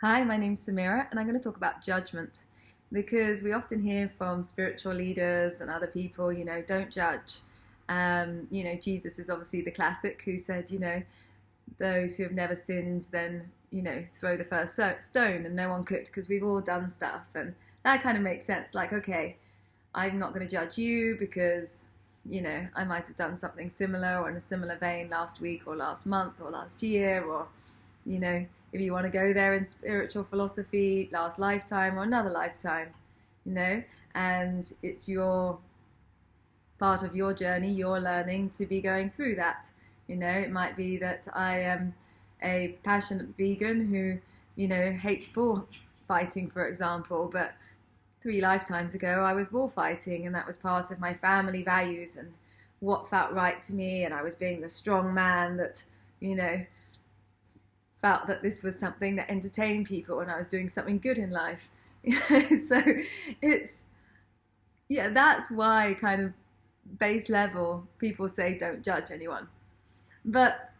Hi, my name's Samira, and I'm going to talk about judgment because we often hear from spiritual leaders and other people, don't judge. Jesus is obviously the classic who said, those who have never sinned, then, throw the first stone, and no one could because we've all done stuff. And that kind of makes sense. Like, okay, I'm not going to judge you because, I might have done something similar or in a similar vein last week or last month or last year or if you want to go there in spiritual philosophy, last lifetime or another lifetime, you know, and it's your part of your journey, your learning to be going through that. It might be that I am a passionate vegan who, hates bullfighting, for example, but 3 lifetimes ago I was bullfighting and that was part of my family values and what felt right to me, and I was being the strong man that, you know, felt that this was something that entertained people and I was doing something good in life. So it's, yeah, that's why kind of base level people say don't judge anyone. But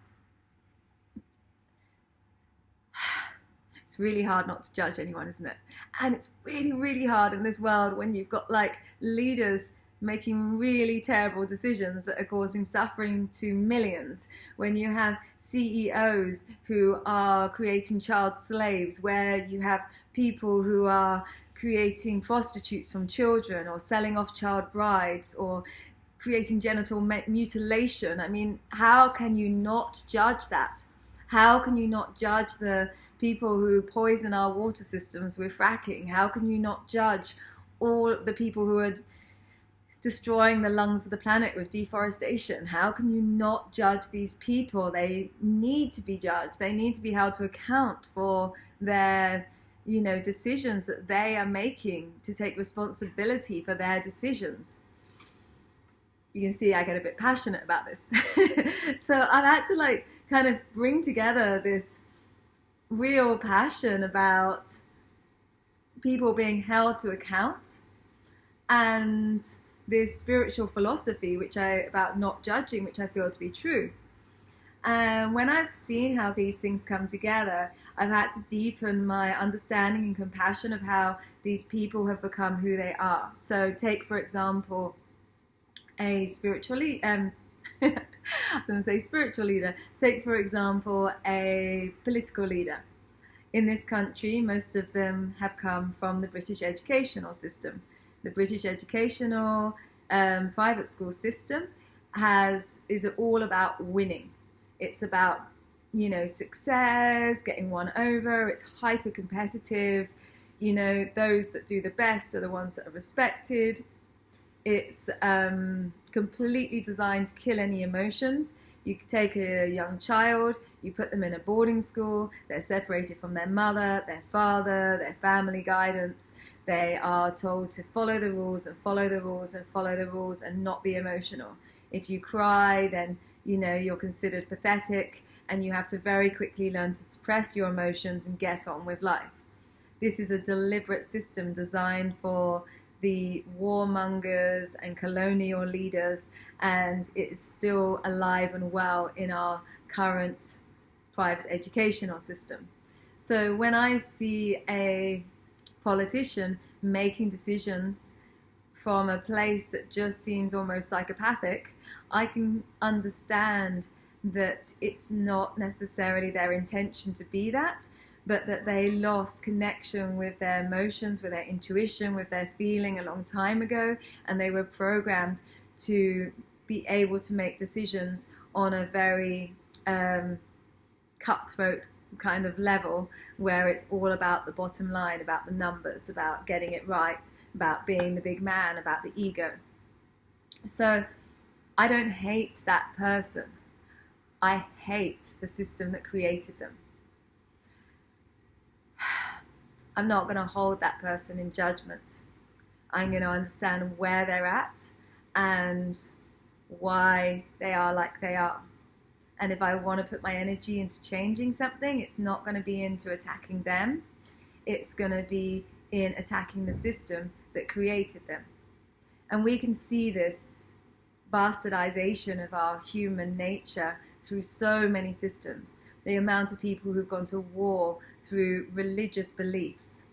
it's really hard not to judge anyone, isn't it? And it's really, really hard in this world when you've got like leaders making really terrible decisions that are causing suffering to millions, when you have CEOs who are creating child slaves, where you have people who are creating prostitutes from children or selling off child brides or creating genital mutilation. I mean, how can you not judge that? How can you not judge the people who poison our water systems with fracking? How can you not judge all the people who are destroying the lungs of the planet with deforestation? How can you not judge these people? They need to be judged. They need to be held to account for their, decisions that they are making, to take responsibility for their decisions. You can see I get a bit passionate about this. So I've had to kind of bring together this real passion about people being held to account and this spiritual philosophy about not judging, which I feel to be true. And when I've seen how these things come together, I've had to deepen my understanding and compassion of how these people have become who they are. So take, for example, a spiritual leader. I was going to say spiritual leader. Take, for example, a political leader. In this country, most of them have come from the British educational system. The British educational private school system is all about winning. It's about, success, getting one over. It's hyper competitive. Those that do the best are the ones that are respected. It's completely designed to kill any emotions. You take a young child, you put them in a boarding school, they're separated from their mother, their father, their family guidance. They are told to follow the rules and follow the rules and follow the rules and not be emotional. If you cry, then you're considered pathetic, and you have to very quickly learn to suppress your emotions and get on with life. This is a deliberate system designed for the warmongers and colonial leaders, and it's still alive and well in our current private educational system. So when I see a politician making decisions from a place that just seems almost psychopathic, I can understand that it's not necessarily their intention to be that, but that they lost connection with their emotions, with their intuition, with their feeling a long time ago, and they were programmed to be able to make decisions on a very cutthroat kind of level, where it's all about the bottom line, about the numbers, about getting it right, about being the big man, about the ego. So I don't hate that person. I hate the system that created them. I'm not going to hold that person in judgment. I'm going to understand where they're at and why they are like they are. And if I want to put my energy into changing something, it's not going to be into attacking them. It's going to be in attacking the system that created them. And we can see this bastardization of our human nature through so many systems. the amount of people who've gone to war through religious beliefs,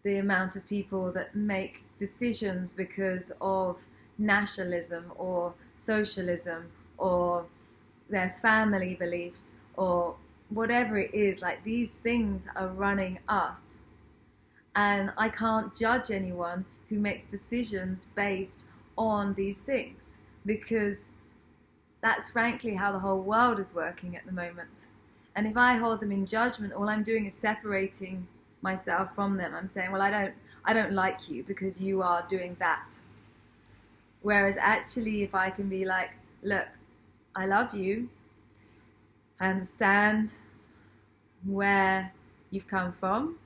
the amount of people that make decisions because of nationalism or socialism or their family beliefs or whatever it is. Like, these things are running us. And I can't judge anyone who makes decisions based on these things, because that's frankly how the whole world is working at the moment. And if I hold them in judgment, all I'm doing is separating myself from them. I'm saying, well, I don't like you because you are doing that. Whereas actually, if I can be like, look, I love you, I understand where you've come from,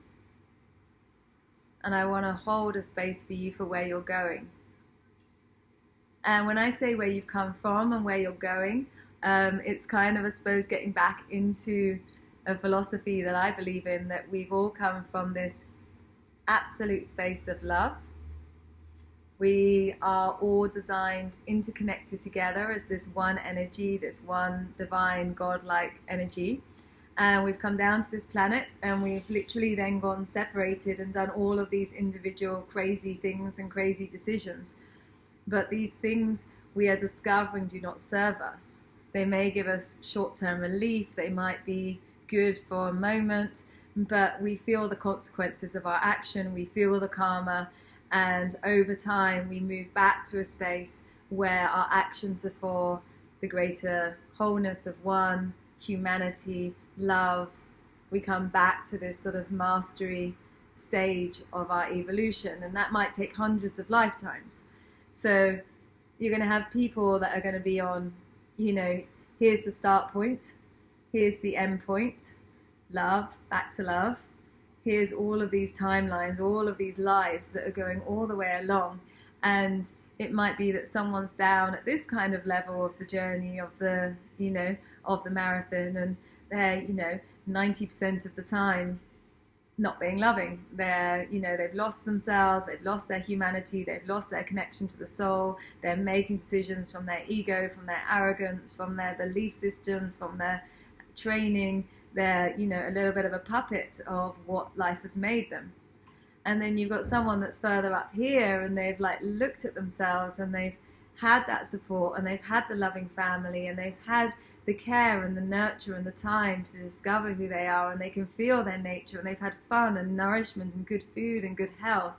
and I want to hold a space for you for where you're going. And when I say where you've come from and where you're going, it's kind of, I suppose, getting back into a philosophy that I believe in, that we've all come from this absolute space of love. We are all designed, interconnected together as this one energy, this one divine, godlike energy. And we've come down to this planet, and we've literally then gone separated and done all of these individual crazy things and crazy decisions. But these things we are discovering do not serve us. They may give us short-term relief, they might be good for a moment, but we feel the consequences of our action, we feel the karma, and over time we move back to a space where our actions are for the greater wholeness of one, humanity, love. We come back to this sort of mastery stage of our evolution, and that might take hundreds of lifetimes. So you're going to have people that are going to be on, here's the start point, here's the end point, love, back to love. Here's all of these timelines, all of these lives that are going all the way along. And it might be that someone's down at this kind of level of the journey of the, of the marathon, and they're, 90% of the time not being loving. They're, they've lost themselves, they've lost their humanity, they've lost their connection to the soul. They're making decisions from their ego, from their arrogance, from their belief systems, from their training. They're, a little bit of a puppet of what life has made them. And then you've got someone that's further up here, and they've looked at themselves, and they've had that support, and they've had the loving family, and they've had the care and the nurture and the time to discover who they are, and they can feel their nature, and they've had fun and nourishment and good food and good health.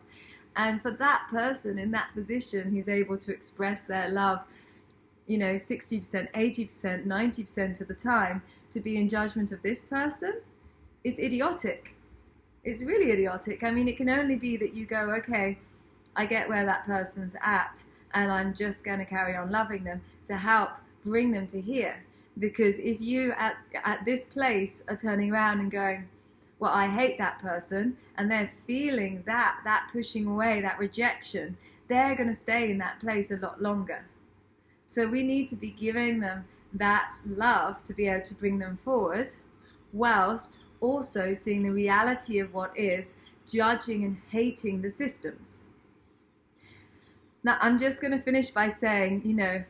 And for that person in that position who's able to express their love, 60%, 80%, 90% of the time, to be in judgment of this person, it's idiotic. It's really idiotic. I mean, it can only be that you go, okay, I get where that person's at, and I'm just going to carry on loving them to help bring them to here. Because if you at this place are turning around and going, well, I hate that person, and they're feeling that pushing away, that rejection, they're going to stay in that place a lot longer. So we need to be giving them that love to be able to bring them forward, whilst also seeing the reality of what is, judging and hating the systems. Now, I'm just going to finish by saying,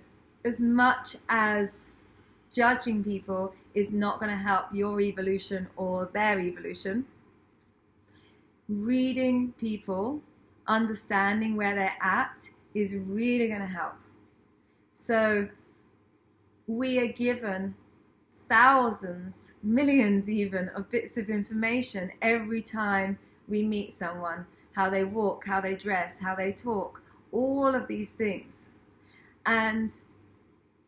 as much as judging people is not going to help your evolution or their evolution, reading people, understanding where they're at, is really going to help. So we are given thousands, millions even, of bits of information every time we meet someone. How they walk, how they dress, how they talk, all of these things. And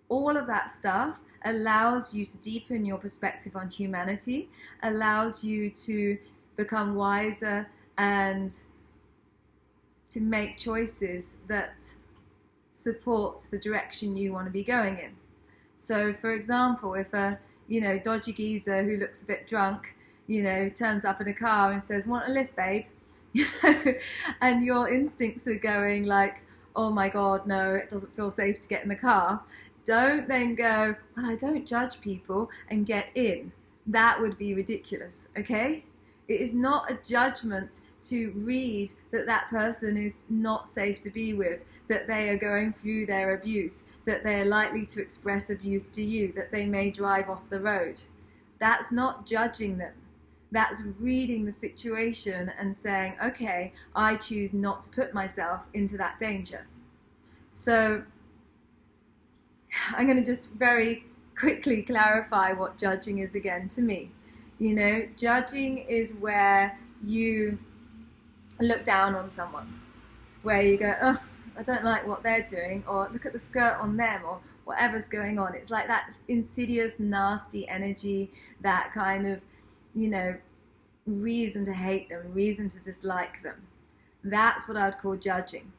all of that stuff allows you to deepen your perspective on humanity, allows you to become wiser and to make choices that support the direction you want to be going in. So, for example, if a dodgy geezer who looks a bit drunk, turns up in a car and says, "Want a lift, babe?" And your instincts are going like, "Oh my God, no, it doesn't feel safe to get in the car." Don't then go, "Well, I don't judge people," and get in. That would be ridiculous, okay? It is not a judgment to read that that person is not safe to be with, that they are going through their abuse, that they are likely to express abuse to you, that they may drive off the road. That's not judging them. That's reading the situation and saying, okay, I choose not to put myself into that danger. So I'm going to just very quickly clarify what judging is again to me. You know, judging is where you look down on someone, where you go, oh, I don't like what they're doing, or look at the skirt on them, or whatever's going on. It's like that insidious, nasty energy, that kind of, you know, reason to hate them, reason to dislike them. That's what I would call judging.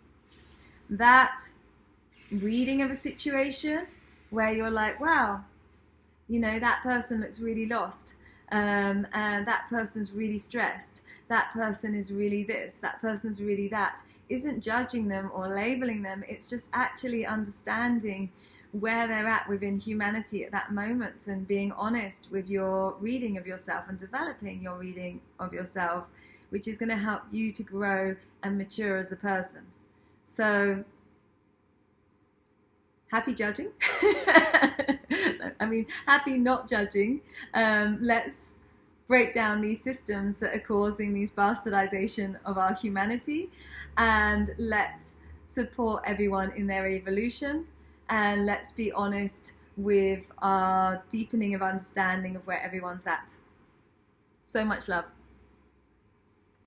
That reading of a situation where you're like, wow, you know, that person looks really lost, and that person's really stressed, that person is really this, that person's really that, isn't judging them or labeling them. It's just actually understanding where they're at within humanity at that moment, and being honest with your reading of yourself and developing your reading of yourself, which is going to help you to grow and mature as a person. So happy judging. I mean, happy not judging. Let's break down these systems that are causing these bastardization of our humanity, and let's support everyone in their evolution, and let's be honest with our deepening of understanding of where everyone's at. So much love.